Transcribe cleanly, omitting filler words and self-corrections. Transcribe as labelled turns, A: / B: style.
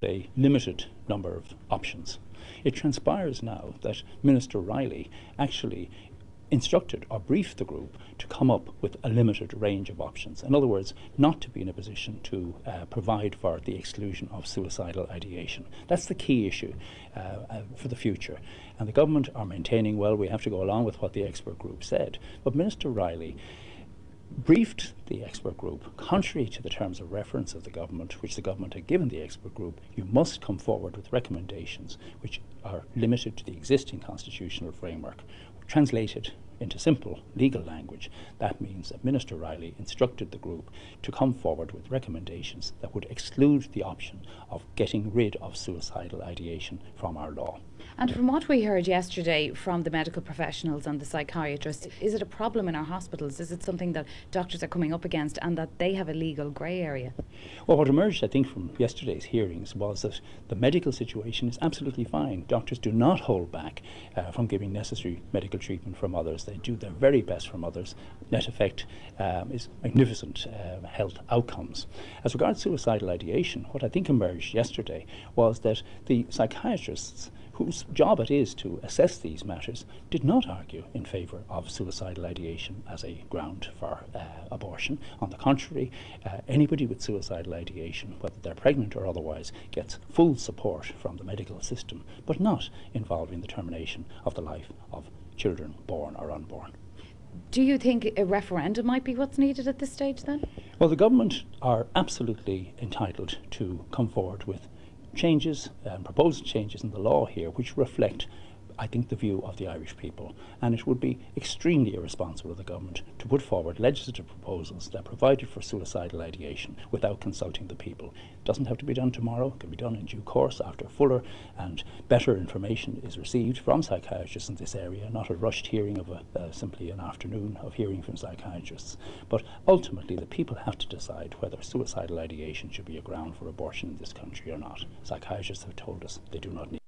A: a limited number of options. It transpires now that Minister Rielly actually instructed or briefed the group to come up with a limited range of options. In other words, not to be in a position to provide for the exclusion of suicidal ideation. That's the key issue for the future. And the government are maintaining, well, we have to go along with what the expert group said. But Minister Rielly briefed the expert group, contrary to the terms of reference of the government, which the government had given the expert group. You must come forward with recommendations which are limited to the existing constitutional framework. Translated into simple legal language, that means that Minister Rielly instructed the group to come forward with recommendations that would exclude the option of getting rid of suicidal ideation from our law.
B: And from what we heard yesterday from the medical professionals and the psychiatrists, is it a problem in our hospitals? Is it something that doctors are coming up against and that they have a legal grey area?
A: Well, what emerged, I think, from yesterday's hearings was that the medical situation is absolutely fine. Doctors do not hold back from giving necessary medical treatment from others. They do their very best from others. Net effect is magnificent health outcomes. As regards suicidal ideation, what I think emerged yesterday was that the psychiatrists whose job it is to assess these matters did not argue in favour of suicidal ideation as a ground for abortion. On the contrary, anybody with suicidal ideation, whether they're pregnant or otherwise, gets full support from the medical system, but not involving the termination of the life of children born or unborn.
B: Do you think a referendum might be what's needed at this stage then?
A: Well, the government are absolutely entitled to come forward with changes, proposed changes in the law here, which reflect, I think, the view of the Irish people. And it would be extremely irresponsible of the government to put forward legislative proposals that provided for suicidal ideation without consulting the people. It doesn't have to be done tomorrow. It can be done in due course after fuller and better information is received from psychiatrists in this area, not a rushed hearing of simply an afternoon of hearing from psychiatrists. But ultimately, the people have to decide whether suicidal ideation should be a ground for abortion in this country or not. Psychiatrists have told us they do not need